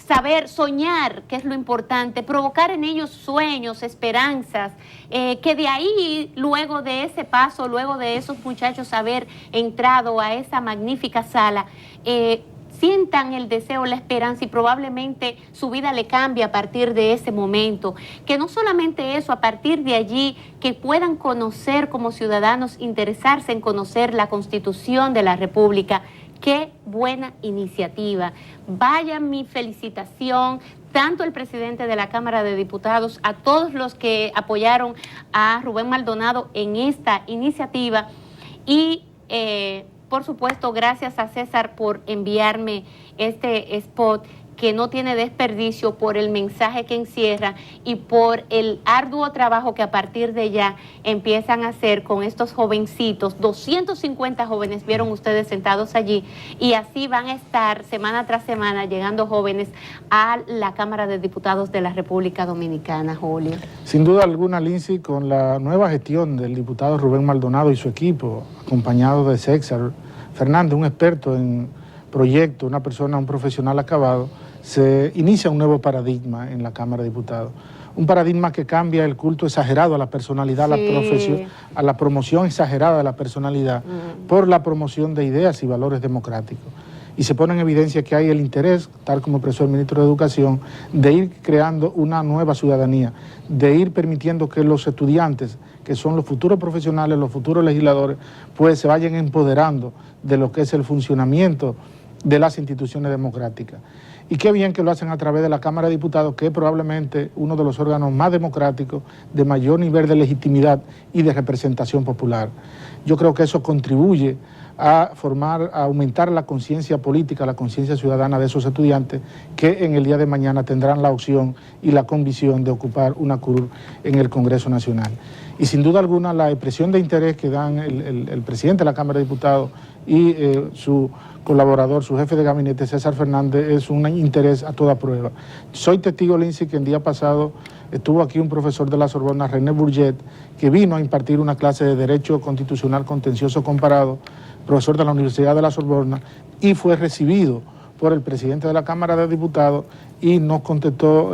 saber soñar, que es lo importante, provocar en ellos sueños, esperanzas, que de ahí, luego de ese paso, luego de esos muchachos haber entrado a esa magnífica sala, sientan el deseo, la esperanza y probablemente su vida le cambie a partir de ese momento. Que no solamente eso, a partir de allí, que puedan conocer como ciudadanos, interesarse en conocer la Constitución de la República. ¡Qué buena iniciativa! Vaya mi felicitación, tanto al presidente de la Cámara de Diputados, a todos los que apoyaron a Rubén Maldonado en esta iniciativa y por supuesto, gracias a César por enviarme este spot que no tiene desperdicio, por el mensaje que encierra y por el arduo trabajo que a partir de ya empiezan a hacer con estos jovencitos. 250 jóvenes vieron ustedes sentados allí y así van a estar semana tras semana llegando jóvenes a la Cámara de Diputados de la República Dominicana, Julio. Sin duda alguna, Lindsay, con la nueva gestión del diputado Rubén Maldonado y su equipo, acompañado de César Fernández, un experto en proyectos, una persona, un profesional acabado, se inicia un nuevo paradigma en la Cámara de Diputados. Un paradigma que cambia el culto exagerado a la personalidad, sí, a la promoción exagerada de la personalidad, por la promoción de ideas y valores democráticos. Y se pone en evidencia que hay el interés, tal como expresó el ministro de Educación, de ir creando una nueva ciudadanía, de ir permitiendo que los estudiantes, que son los futuros profesionales, los futuros legisladores, pues se vayan empoderando de lo que es el funcionamiento de las instituciones democráticas. Y qué bien que lo hacen a través de la Cámara de Diputados, que es probablemente uno de los órganos más democráticos, de mayor nivel de legitimidad y de representación popular. Yo creo que eso contribuye a aumentar la conciencia política, la conciencia ciudadana de esos estudiantes que que en el día de mañana tendrán la opción y la convicción de ocupar una curul en el Congreso Nacional. Y sin duda alguna la expresión de interés que dan el presidente de la Cámara de Diputados y su colaborador, su jefe de gabinete, César Fernández, es un interés a toda prueba. Soy testigo, Lindsay, que el día pasado estuvo aquí un profesor de la Sorbona, René Bourget, que vino a impartir una clase de Derecho Constitucional Contencioso Comparado, profesor de la Universidad de la Sorbona, y fue recibido por el presidente de la Cámara de Diputados y nos contestó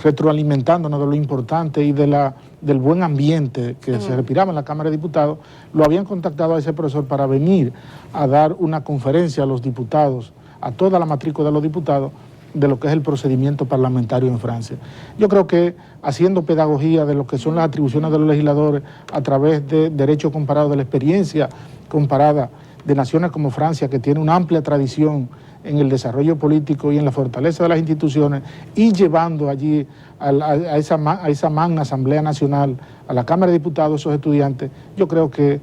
retroalimentándonos de lo importante y del buen ambiente que se respiraba en la Cámara de Diputados. Lo habían contactado a ese profesor para venir a dar una conferencia a los diputados, a toda la matrícula de los diputados, de lo que es el procedimiento parlamentario en Francia. Yo creo que haciendo pedagogía de lo que son las atribuciones de los legisladores a través de derecho comparado, de la experiencia comparada de naciones como Francia, que tiene una amplia tradición en el desarrollo político y en la fortaleza de las instituciones, y llevando allí a esa magna Asamblea Nacional, a la Cámara de Diputados, esos estudiantes, yo creo que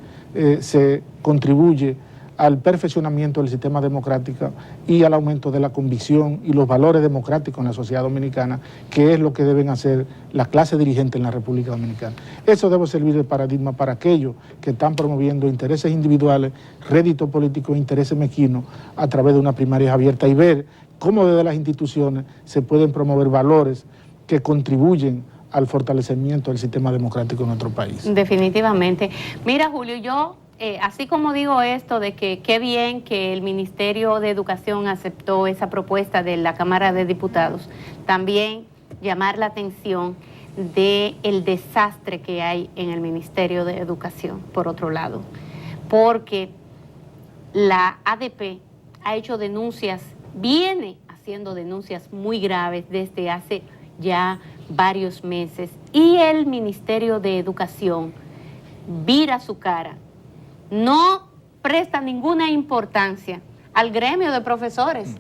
se contribuye al perfeccionamiento del sistema democrático y al aumento de la convicción y los valores democráticos en la sociedad dominicana, que es lo que deben hacer la clase dirigente en la República Dominicana. Eso debe servir de paradigma para aquellos que están promoviendo intereses individuales, rédito político e intereses mezquinos a través de una primaria abierta, y ver cómo desde las instituciones se pueden promover valores que contribuyen al fortalecimiento del sistema democrático en nuestro país. Definitivamente. Mira, Julio, yo así como digo esto de que qué bien que el Ministerio de Educación aceptó esa propuesta de la Cámara de Diputados, también llamar la atención del desastre que hay en el Ministerio de Educación, por otro lado, porque la ADP ha hecho denuncias, viene haciendo denuncias muy graves desde hace ya varios meses, y el Ministerio de Educación vira su cara, no presta ninguna importancia al gremio de profesores,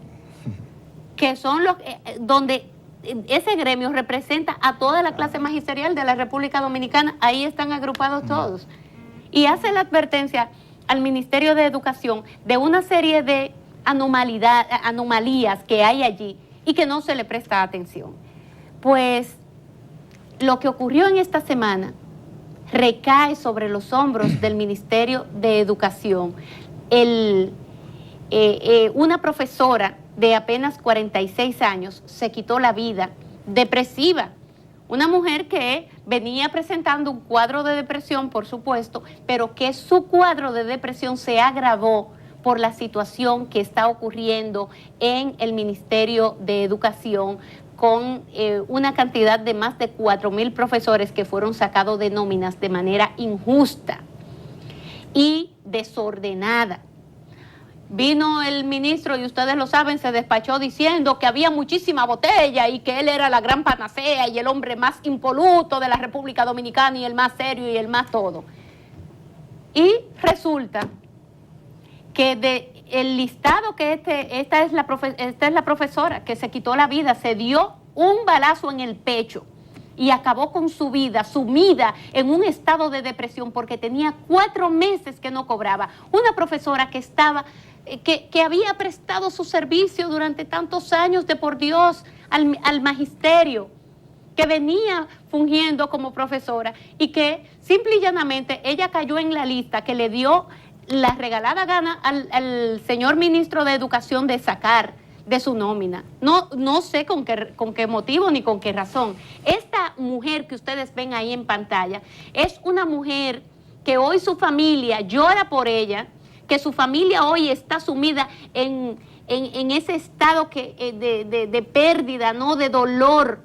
que son los donde ese gremio representa a toda la clase magisterial de la República Dominicana, ahí están agrupados todos, y hace la advertencia al Ministerio de Educación de una serie de anomalías que hay allí y que no se le presta atención. Pues lo que ocurrió en esta semana recae sobre los hombros del Ministerio de Educación. Una profesora de apenas 46 años se quitó la vida, depresiva, una mujer que venía presentando un cuadro de depresión, por supuesto, pero que su cuadro de depresión se agravó por la situación que está ocurriendo en el Ministerio de Educación, con una cantidad de más de 4,000 profesores que fueron sacados de nóminas de manera injusta y desordenada. Vino el ministro, y ustedes lo saben, se despachó diciendo que había muchísima botella y que él era la gran panacea y el hombre más impoluto de la República Dominicana y el más serio y el más todo. Y resulta que el listado que esta es la profesora que se quitó la vida, se dio un balazo en el pecho y acabó con su vida, sumida en un estado de depresión porque tenía 4 meses que no cobraba. Una profesora que había prestado su servicio durante tantos años de por Dios al magisterio, que venía fungiendo como profesora, y que simple y llanamente ella cayó en la lista que le dio la regalada gana al señor ministro de Educación de sacar de su nómina. No sé con qué motivo ni con qué razón. Esta mujer que ustedes ven ahí en pantalla es una mujer que hoy su familia llora por ella, que su familia hoy está sumida en ese estado de pérdida, ¿no?, de dolor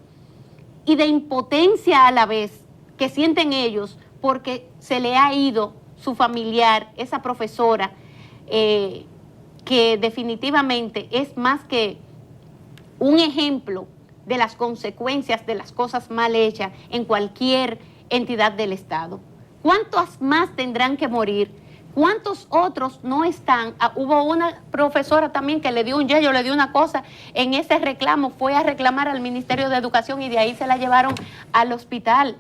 y de impotencia a la vez que sienten ellos porque se le ha ido su familiar, esa profesora, que definitivamente es más que un ejemplo de las consecuencias de las cosas mal hechas en cualquier entidad del Estado. ¿Cuántos más tendrán que morir? ¿Cuántos otros no están? Hubo una profesora también que le dio un yello, le dio una cosa en ese reclamo, fue a reclamar al Ministerio de Educación y de ahí se la llevaron al hospital.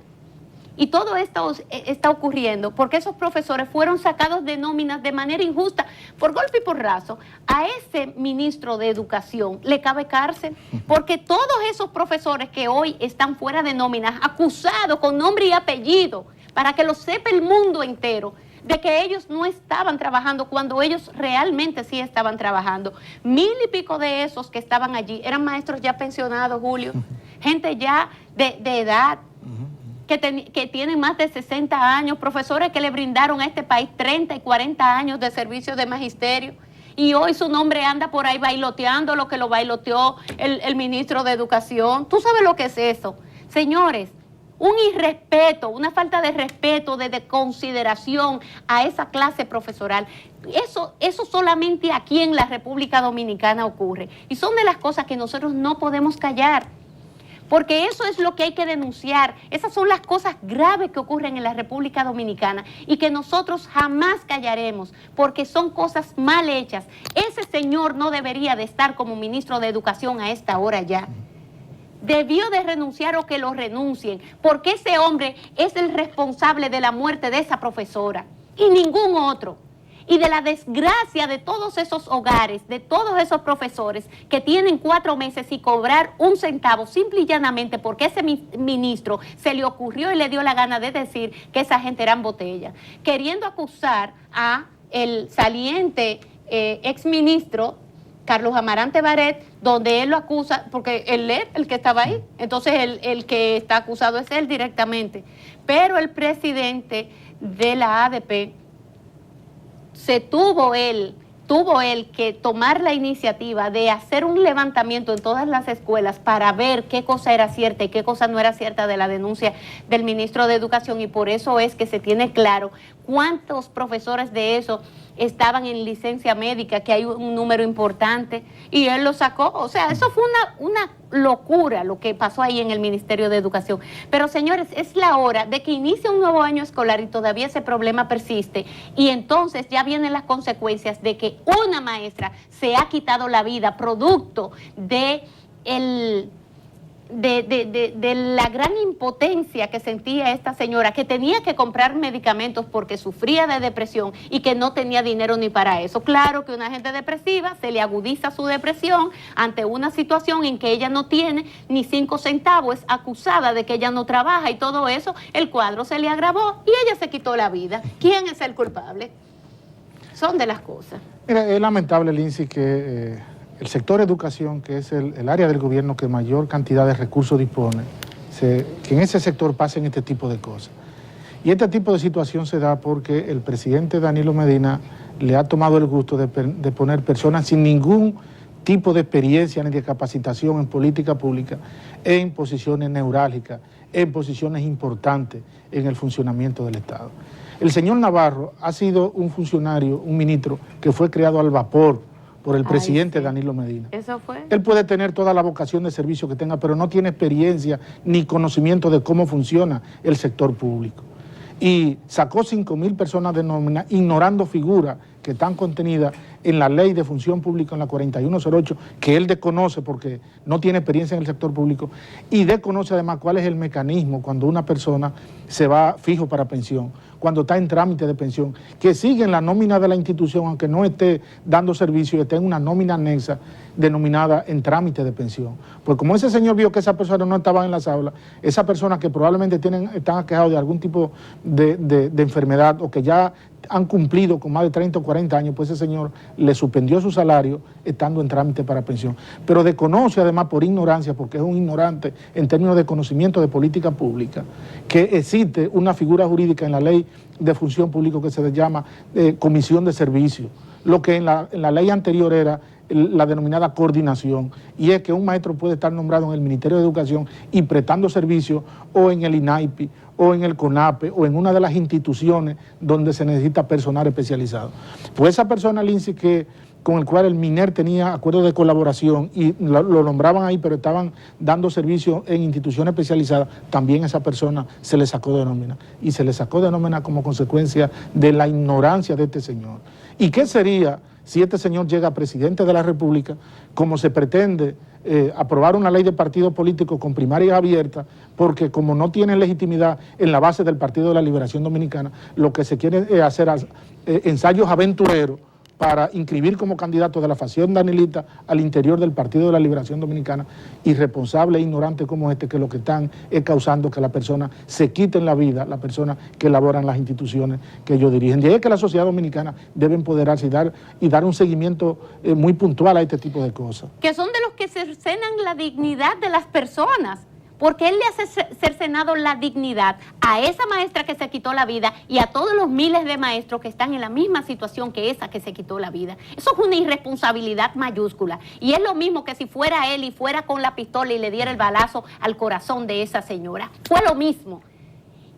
Y todo esto está ocurriendo porque esos profesores fueron sacados de nóminas de manera injusta, por golpe y por razo. A ese ministro de Educación le cabe cárcel, porque todos esos profesores que hoy están fuera de nóminas, acusados con nombre y apellido, para que lo sepa el mundo entero, de que ellos no estaban trabajando cuando ellos realmente sí estaban trabajando. 1000 y pico de esos que estaban allí eran maestros ya pensionados, Julio, gente ya de edad, que tienen más de 60 años, profesores que le brindaron a este país 30 y 40 años de servicio de magisterio, y hoy su nombre anda por ahí bailoteando lo que lo bailoteó el ministro de Educación. ¿Tú sabes lo que es eso? Señores, un irrespeto, una falta de respeto, de consideración a esa clase profesoral. Eso solamente aquí en la República Dominicana ocurre, y son de las cosas que nosotros no podemos callar, porque eso es lo que hay que denunciar. Esas son las cosas graves que ocurren en la República Dominicana y que nosotros jamás callaremos, porque son cosas mal hechas. Ese señor no debería de estar como ministro de Educación a esta hora ya. Debió de renunciar o que lo renuncien, porque ese hombre es el responsable de la muerte de esa profesora y ningún otro. Y de la desgracia de todos esos hogares, de todos esos profesores que tienen 4 meses y cobrar 1 centavo simple y llanamente porque ese ministro se le ocurrió y le dio la gana de decir que esa gente eran botella, queriendo acusar a el saliente exministro Carlos Amarante Barret, donde él lo acusa, porque él es el que estaba ahí, entonces el que está acusado es él directamente. Pero el presidente de la ADP tuvo él que tomar la iniciativa de hacer un levantamiento en todas las escuelas para ver qué cosa era cierta y qué cosa no era cierta de la denuncia del ministro de Educación, y por eso es que se tiene claro cuántos profesores de eso estaban en licencia médica, que hay un número importante, y él lo sacó. O sea, eso fue una locura lo que pasó ahí en el Ministerio de Educación. Pero señores, es la hora de que inicie un nuevo año escolar y todavía ese problema persiste, y entonces ya vienen las consecuencias de que una maestra se ha quitado la vida producto de la gran impotencia que sentía esta señora, que tenía que comprar medicamentos porque sufría de depresión y que no tenía dinero ni para eso. Claro que una gente depresiva se le agudiza su depresión ante una situación en que ella no tiene ni 5 centavos, es acusada de que ella no trabaja y todo eso, el cuadro se le agravó y ella se quitó la vida. ¿Quién es el culpable? Son de las cosas. Mira, es lamentable, Lindsay, que el sector educación, que es el área del gobierno que mayor cantidad de recursos dispone, que en ese sector pasen este tipo de cosas. Y este tipo de situación se da porque el presidente Danilo Medina le ha tomado el gusto de poner personas sin ningún tipo de experiencia ni de capacitación en política pública en posiciones neurálgicas, en posiciones importantes en el funcionamiento del Estado. El señor Navarro ha sido un funcionario, un ministro que fue creado al vapor por el presidente Danilo Medina. ¿Eso fue? Él puede tener toda la vocación de servicio que tenga, pero no tiene experiencia ni conocimiento de cómo funciona el sector público. Y sacó 5.000 personas de nómina, ignorando figuras que están contenidas en la ley de función pública, en la 4108, que él desconoce porque no tiene experiencia en el sector público, y desconoce además cuál es el mecanismo cuando una persona se va fijo para pensión, cuando está en trámite de pensión, que sigue en la nómina de la institución, aunque no esté dando servicio, esté en una nómina anexa denominada en trámite de pensión. Pues como ese señor vio que esa persona no estaba en las aulas, esa persona que probablemente están aquejados de algún tipo de enfermedad o que ya han cumplido con más de 30 o 40 años, pues ese señor le suspendió su salario estando en trámite para pensión. Pero desconoce además por ignorancia, porque es un ignorante en términos de conocimiento de política pública, que existe una figura jurídica en la ley de función pública que se llama comisión de servicio, lo que en la ley anterior era la denominada coordinación, y es que un maestro puede estar nombrado en el Ministerio de Educación y prestando servicio o en el INAIPI o en el CONAPE o en una de las instituciones donde se necesita personal especializado. Pues esa persona, Lindsay, con el cual el MINER tenía acuerdos de colaboración y lo nombraban ahí, pero estaban dando servicio en instituciones especializadas, también esa persona se le sacó de nómina. Y se le sacó de nómina como consecuencia de la ignorancia de este señor. ¿Y qué sería si este señor llega a presidente de la República, como se pretende aprobar una ley de partido político con primarias abiertas, porque como no tienen legitimidad en la base del Partido de la Liberación Dominicana, lo que se quiere es hacer ensayos aventureros para inscribir como candidato de la facción danilita al interior del Partido de la Liberación Dominicana, irresponsables e ignorantes como este, que lo que están es causando que la persona se quiten la vida, la persona que elaboran las instituciones que ellos dirigen. Y es que la sociedad dominicana debe empoderarse y dar un seguimiento muy puntual a este tipo de cosas. Que son de los que cercenan la dignidad de las personas. Porque él le ha cercenado la dignidad a esa maestra que se quitó la vida y a todos los miles de maestros que están en la misma situación que esa que se quitó la vida. Eso es una irresponsabilidad mayúscula. Y es lo mismo que si fuera él y fuera con la pistola y le diera el balazo al corazón de esa señora. Fue lo mismo.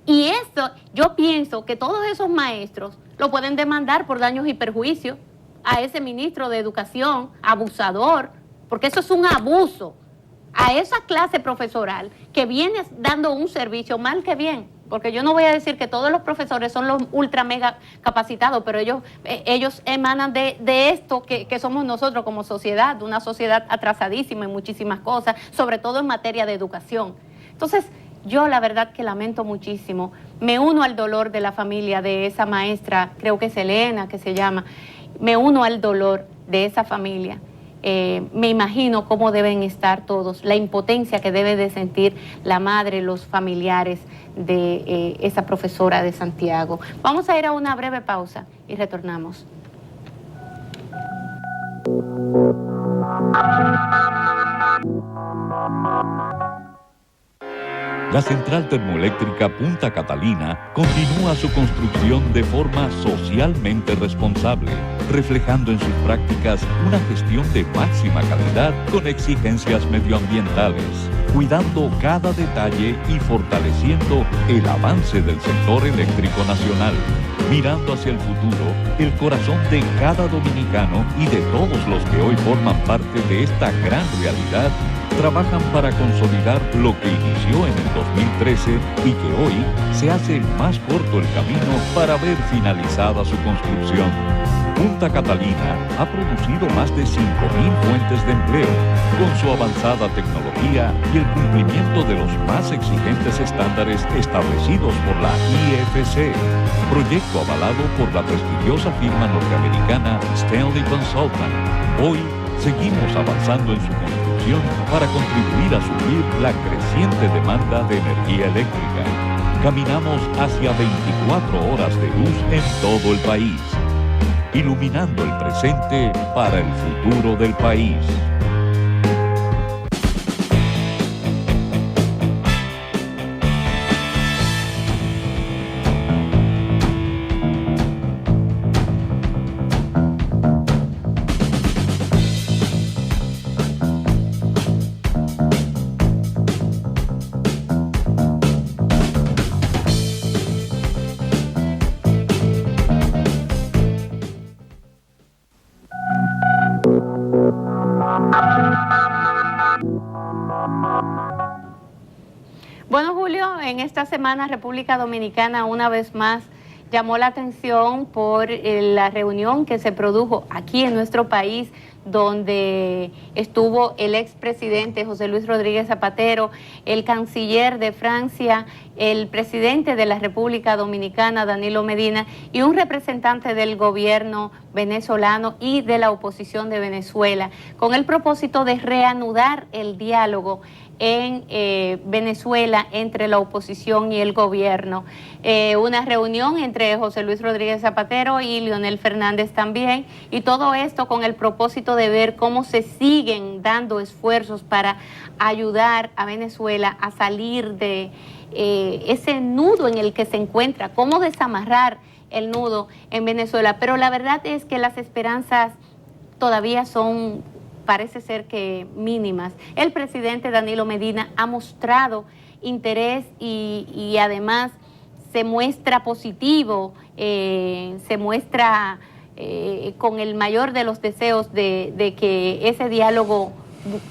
Y eso, yo pienso que todos esos maestros lo pueden demandar por daños y perjuicios a ese ministro de Educación, abusador, porque eso es un abuso. A esa clase profesoral que viene dando un servicio mal que bien, porque yo no voy a decir que todos los profesores son los ultra mega capacitados, pero ellos emanan de esto que somos nosotros como sociedad, de una sociedad atrasadísima en muchísimas cosas, sobre todo en materia de educación. Entonces, yo la verdad que lamento muchísimo, me uno al dolor de la familia de esa maestra, creo que es Elena que se llama, me uno al dolor de esa familia. Me imagino cómo deben estar todos, la impotencia que debe de sentir la madre, los familiares de esa profesora de Santiago. Vamos a ir a una breve pausa y retornamos. La central termoeléctrica Punta Catalina continúa su construcción de forma socialmente responsable, reflejando en sus prácticas una gestión de máxima calidad con exigencias medioambientales, cuidando cada detalle y fortaleciendo el avance del sector eléctrico nacional. Mirando hacia el futuro, el corazón de cada dominicano y de todos los que hoy forman parte de esta gran realidad trabajan para consolidar lo que inició en el 2013 y que hoy se hace más corto el camino para ver finalizada su construcción. Punta Catalina ha producido más de 5.000 fuentes de empleo, con su avanzada tecnología y el cumplimiento de los más exigentes estándares establecidos por la IFC, proyecto avalado por la prestigiosa firma norteamericana Stanley Consultant. Hoy seguimos avanzando en su construcción para contribuir a suplir la creciente demanda de energía eléctrica. Caminamos hacia 24 horas de luz en todo el país, iluminando el presente para el futuro del país. Bueno, Julio, en esta semana República Dominicana una vez más llamó la atención por la reunión que se produjo aquí en nuestro país, donde estuvo el expresidente José Luis Rodríguez Zapatero, el canciller de Francia, el presidente de la República Dominicana, Danilo Medina, y un representante del gobierno venezolano y de la oposición de Venezuela, con el propósito de reanudar el diálogo en Venezuela entre la oposición y el gobierno. Una reunión entre José Luis Rodríguez Zapatero y Leonel Fernández también, y todo esto con el propósito de ver cómo se siguen dando esfuerzos para ayudar a Venezuela a salir de ese nudo en el que se encuentra, cómo desamarrar el nudo en Venezuela. Pero la verdad es que las esperanzas todavía parece ser que mínimas. El presidente Danilo Medina ha mostrado interés y además se muestra positivo, se muestra con el mayor de los deseos de que ese diálogo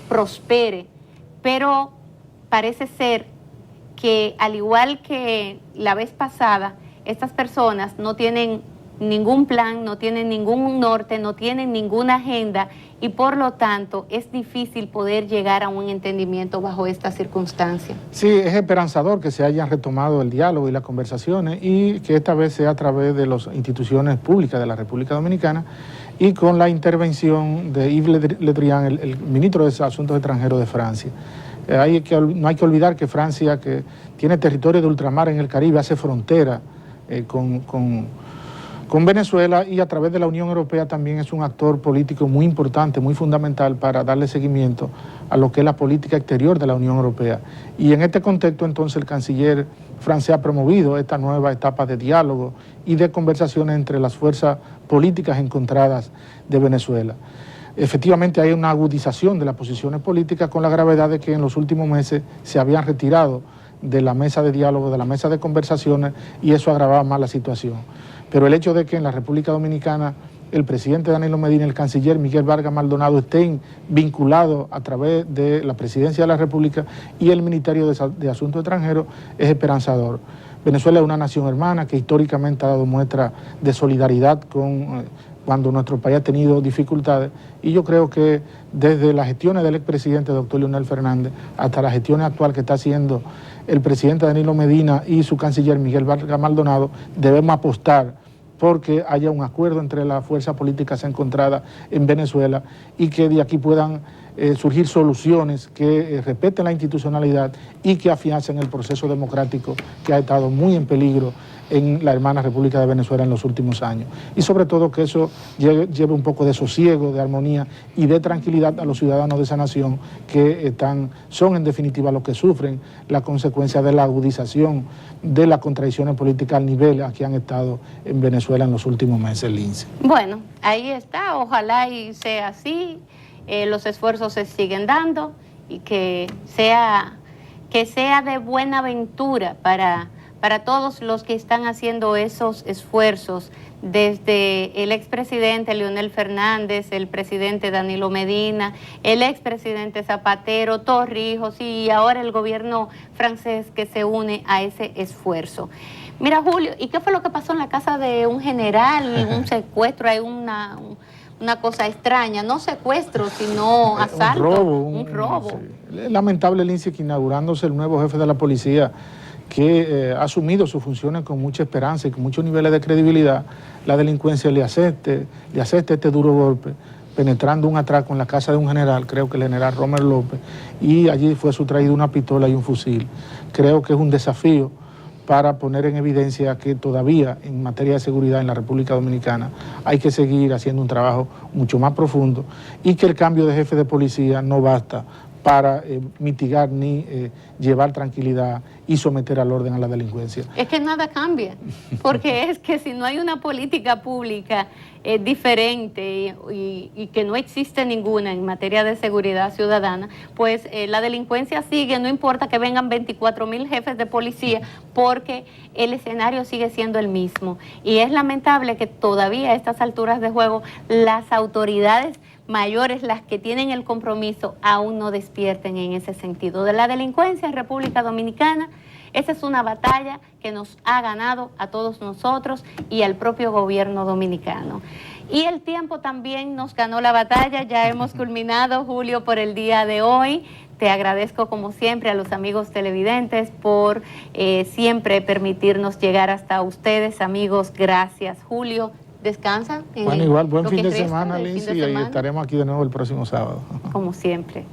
prospere, pero parece ser que al igual que la vez pasada, estas personas no tienen ningún plan, no tienen ningún norte, no tienen ninguna agenda y por lo tanto es difícil poder llegar a un entendimiento bajo esta circunstancia. Sí, es esperanzador que se hayan retomado el diálogo y las conversaciones y que esta vez sea a través de las instituciones públicas de la República Dominicana y con la intervención de Yves Le Drian, el ministro de Asuntos Extranjeros de Francia. No hay que olvidar que Francia, que tiene territorio de ultramar en el Caribe, hace frontera con Venezuela y a través de la Unión Europea también es un actor político muy importante, muy fundamental para darle seguimiento a lo que es la política exterior de la Unión Europea. Y en este contexto entonces el canciller francés ha promovido esta nueva etapa de diálogo y de conversaciones entre las fuerzas políticas encontradas de Venezuela. Efectivamente hay una agudización de las posiciones políticas con la gravedad de que en los últimos meses se habían retirado de la mesa de diálogo, de la mesa de conversaciones y eso agravaba más la situación. Pero el hecho de que en la República Dominicana el presidente Danilo Medina y el canciller Miguel Vargas Maldonado estén vinculados a través de la Presidencia de la República y el Ministerio de Asuntos Extranjeros es esperanzador. Venezuela es una nación hermana que históricamente ha dado muestra de solidaridad cuando nuestro país ha tenido dificultades y yo creo que desde las gestiones del expresidente doctor Leonel Fernández hasta las gestiones actuales que está haciendo el presidente Danilo Medina y su canciller Miguel Vargas Maldonado debemos apostar porque haya un acuerdo entre las fuerzas políticas encontradas en Venezuela y que de aquí puedan surgir soluciones que respeten la institucionalidad y que afiancen el proceso democrático que ha estado muy en peligro en la hermana República de Venezuela en los últimos años. Y sobre todo que eso lleve un poco de sosiego, de armonía y de tranquilidad a los ciudadanos de esa nación que son en definitiva los que sufren la consecuencia de la agudización de las contradicciones políticas al nivel a que han estado en Venezuela en los últimos meses, Lince. Bueno, ahí está, ojalá y sea así, los esfuerzos se siguen dando y que sea de buena aventura para todos los que están haciendo esos esfuerzos, desde el expresidente Leonel Fernández, el presidente Danilo Medina, el expresidente Zapatero, Torrijos y ahora el gobierno francés que se une a ese esfuerzo. Mira, Julio, ¿y qué fue lo que pasó en la casa de un general? Un secuestro, hay una cosa extraña, no secuestro, sino asalto. Un robo. Sí. Es lamentable, Lince, que inaugurándose el nuevo jefe de la policía, que ha asumido sus funciones con mucha esperanza y con muchos niveles de credibilidad, la delincuencia le acepte este duro golpe, penetrando un atraco en la casa de un general, creo que el general Romer López, y allí fue sustraído una pistola y un fusil. Creo que es un desafío para poner en evidencia que todavía en materia de seguridad en la República Dominicana hay que seguir haciendo un trabajo mucho más profundo y que el cambio de jefe de policía no basta para mitigar ni llevar tranquilidad y someter al orden a la delincuencia. Es que nada cambia, porque es que si no hay una política pública diferente y que no existe ninguna en materia de seguridad ciudadana, pues la delincuencia sigue, no importa que vengan 24,000 jefes de policía, porque el escenario sigue siendo el mismo. Y es lamentable que todavía a estas alturas de juego las autoridades mayores, las que tienen el compromiso, aún no despierten en ese sentido. De la delincuencia en República Dominicana, esa es una batalla que nos ha ganado a todos nosotros y al propio gobierno dominicano. Y el tiempo también nos ganó la batalla, ya hemos culminado, Julio, por el día de hoy. Te agradezco como siempre a los amigos televidentes por siempre permitirnos llegar hasta ustedes. Amigos, gracias. Julio, descansa. Bueno, igual, buen fin de semana, Lince, y estaremos aquí de nuevo el próximo sábado. Como siempre.